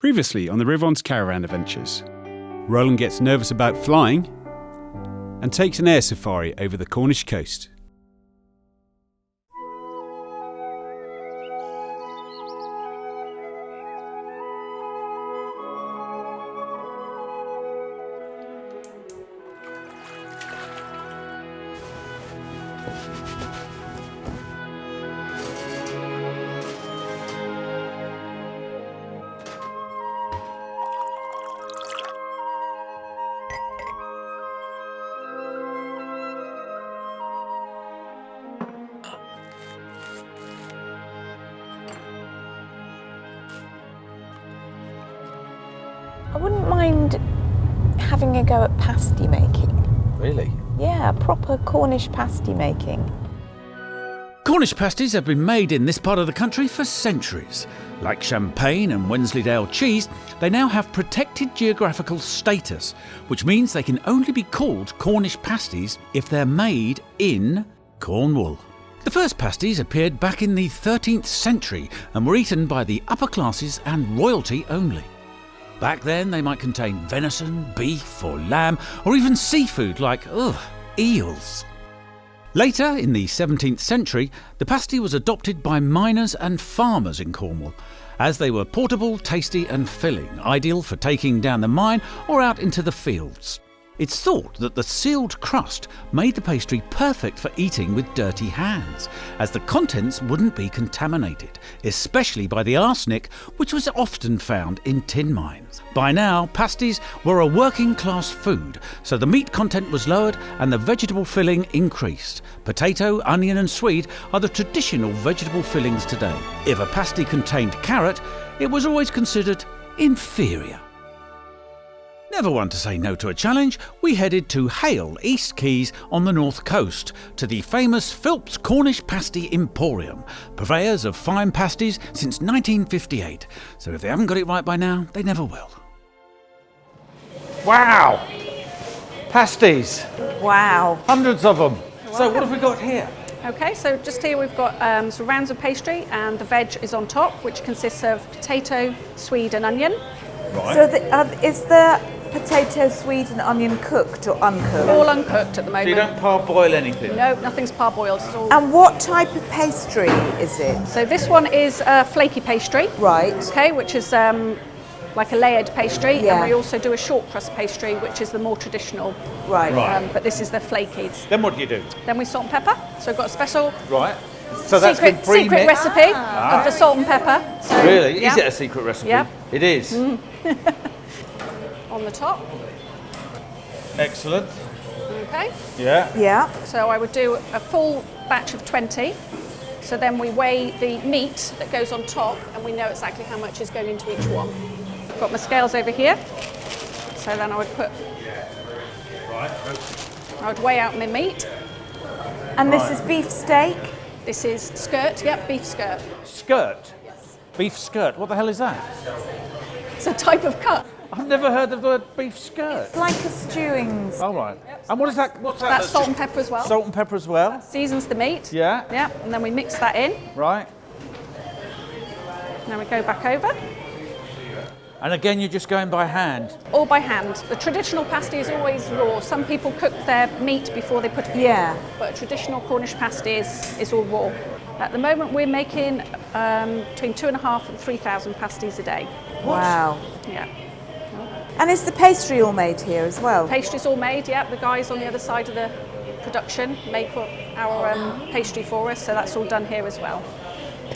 Previously on the Rivrons caravan adventures, Rowland gets nervous about flying and takes an air safari over the Cornish coast. I wouldn't mind having a go at pasty making. Really? Yeah, proper Cornish pasty making. Cornish pasties have been made in this part of the country for centuries. Like champagne and Wensleydale cheese, they now have protected geographical status, which means they can only be called Cornish pasties if they're made in Cornwall. The first pasties appeared back in the 13th century and were eaten by the upper classes and royalty only. Back then, they might contain venison, beef or lamb, or even seafood like, eels. Later, in the 17th century, the pasty was adopted by miners and farmers in Cornwall, as they were portable, tasty and filling, ideal for taking down the mine or out into the fields. It's thought that the sealed crust made the pastry perfect for eating with dirty hands, as the contents wouldn't be contaminated, especially by the arsenic which was often found in tin mines. By now, pasties were a working class food, so the meat content was lowered and the vegetable filling increased. Potato, onion and swede are the traditional vegetable fillings today. If a pasty contained carrot, it was always considered inferior. Never one to say no to a challenge, we headed to Hale, East Keys on the north coast, to the famous Philp's Cornish Pasty Emporium, purveyors of fine pasties since 1958, so if they haven't got it right by now, they never will. Wow! Pasties. Wow. Hundreds of them. So what have we got here? Okay, so just here we've got some rounds of pastry and the veg is on top, which consists of potato, swede and onion. Right. So is the potato, swede and onion cooked or uncooked? All uncooked at the moment. So you don't parboil anything? No, nothing's parboiled. It's all... And what type of pastry is it? So this one is flaky pastry. Right. Okay, which is like a layered pastry. Yeah. And we also do a short crust pastry, which is the more traditional. Right. But this is the flaky. Then what do you do? Then we salt and pepper. So we've got a special Right. So that's been secret pre-mixed? recipe of the salt and pepper. So, Really? yeah. Is it a secret recipe? Yeah. It is. On the top. Excellent. Okay. Yeah. Yeah. So I would do a full batch of 20. So then we weigh the meat that goes on top and we know exactly how much is going into each one. I've got my scales over here. So then I would put, I would weigh out my meat. And this is beef steak? This is skirt, yep, beef skirt. Skirt? Yes. Beef skirt? What the hell is that? It's a type of cut. I've never heard of the word beef skirt. It's like a stewing. All right. And what is that? What's that? That's salt and pepper as well. Salt and pepper as well? Seasons the meat. Yeah. Yeah, and then we mix that in. Right. Then we go back over. And again, you're just going by hand? All by hand. The traditional pasty is always raw. Some people cook their meat before they put it in. Yeah. But a traditional Cornish pasty is all raw. At the moment, we're making between 2,500 and 3,000 pasties a day. Wow. Yeah. And is the pastry all made here as well? Pastry's all made, yeah. The guys on the other side of the production make our pastry for us, so that's all done here as well.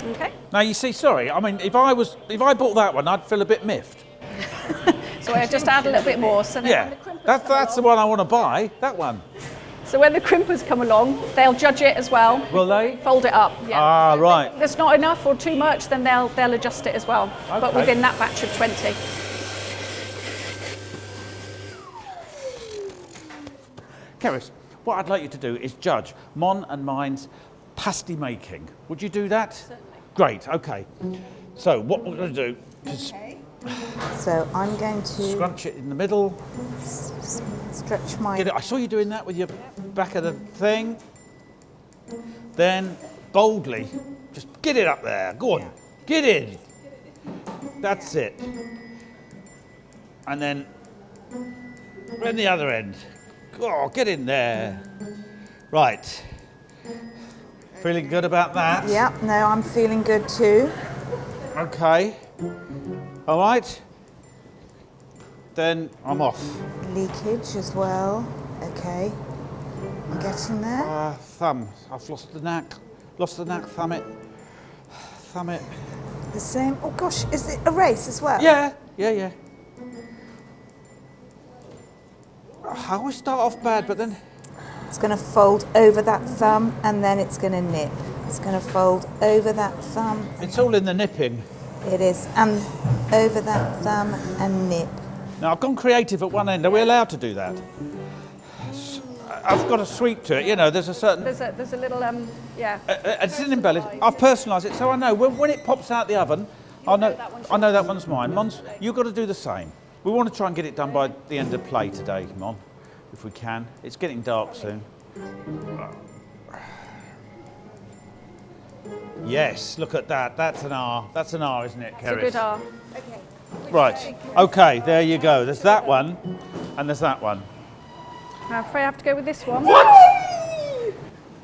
Okay. Now you see, sorry, I mean, if I bought that one, I'd feel a bit miffed. So I just add a little bit more. So then when Yeah, the crimpers that's come the one I want to buy, that one. So when the crimpers come along, they'll judge it as well. Will they? Fold it up. Yeah. Ah, right. If there's not enough or too much, then they'll adjust it as well. But Okay. within that batch of 20. Keris, what I'd like you to do is judge Mon and mine's pasty making. Would you do that? Certainly. Great, okay. So what we're going to do is So I'm going to scrunch it in the middle. stretch my... I saw you doing that with your back of the thing. Then boldly, just get it up there. Go on, get in. That's it. And then the other end. Oh, get in there. Right. Feeling good about that? Yeah, no, I'm feeling good too. Okay. All right. Then I'm off. Leakage as well. Okay. I'm getting there. Thumb. I've lost the knack. Lost the knack. Thumb it. Thumb it. The same. Oh gosh, is it a race as well? Yeah. I always start off bad, but then... It's going to fold over that thumb and then it's going to nip. It's going to fold over that thumb. It's all in the nipping. It is. And over that thumb and nip. Now, I've gone creative at one end. Are we allowed to do that? I've got a sweep to it. You know, there's a certain... There's a little, yeah. It's an embellish. I've personalised it so I know when it pops out the oven, I know that one's mine. Mons, you've got to do the same. We want to try and get it done by the end of play today, Mon, if we can. It's getting dark soon. Yes, look at that. That's an R. That's an R, isn't it, Kerry? It's a good R. Right. Okay, there you go. There's that one, and there's that one. I'm afraid I have to go with this one. What?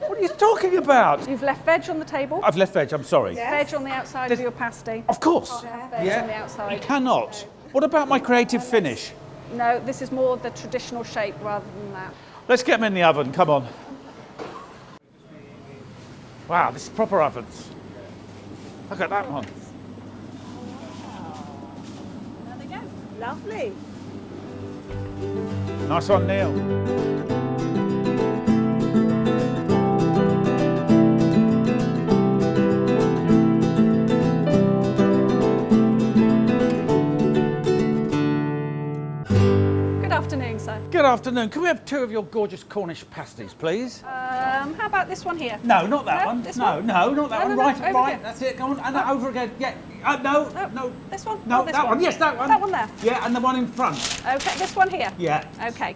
What are you talking about? You've left veg on the table. I've left veg, I'm sorry. Veg on the outside of your pasty. Of course. Veg on the outside. You cannot. What about my creative finish? No, this is more the traditional shape rather than that. Let's get them in the oven, come on. Wow, this is proper ovens. Look at that one. There they go. Lovely. Nice one, Neil. Good afternoon, sir. Good afternoon. Can we have 2 of your gorgeous Cornish pasties, please? How about this one here? No, not that No, one. this No, one? no, not that No, one. no, Right, over right. again. That's it. Go on. And over again. Yeah. No. This one? No, Or this that one. Yes, that one. That one there? Yeah, and the one in front. Okay, this one here? Yeah. Okay.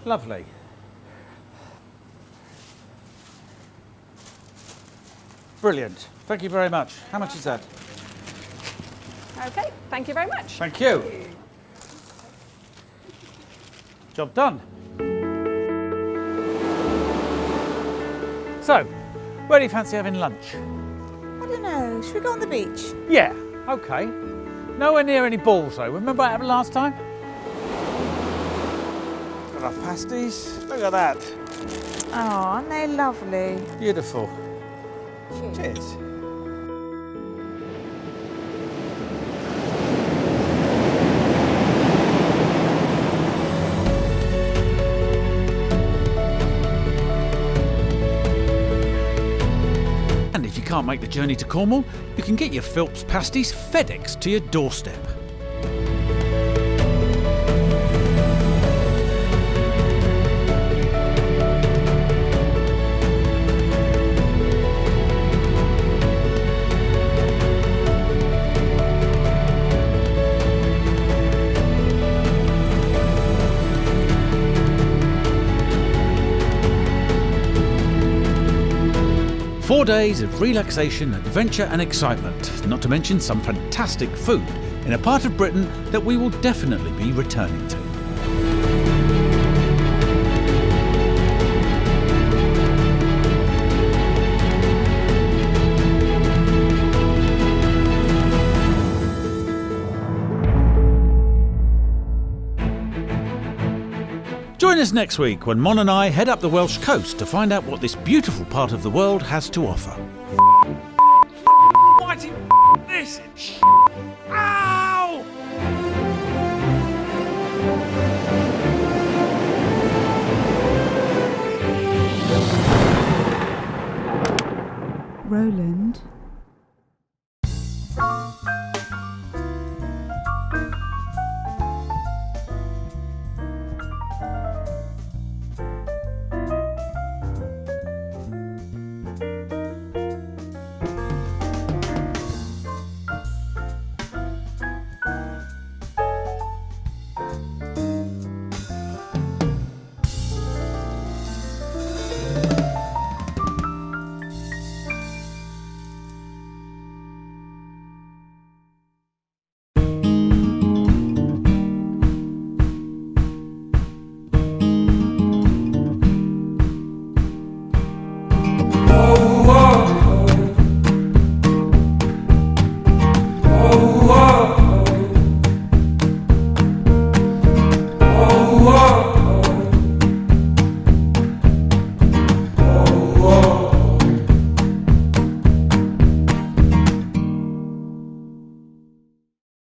Lovely. Brilliant. Thank you very much. How much is that? Okay, thank you very much. Thank you. Job done. So, where do you fancy having lunch? I don't know. Should we go on the beach? Yeah, okay. Nowhere near any balls though. Remember what happened last time? Got our pasties. Look at that. Oh, aren't they lovely? Beautiful. Cheers. And if you can't make the journey to Cornwall, you can get your Philps pasties FedEx to your doorstep. Four days of relaxation, adventure and excitement, not to mention some fantastic food in a part of Britain that we will definitely be returning to. Join us next week when Mon and I head up the Welsh coast to find out what this beautiful part of the world has to offer. This. Ow! Rowland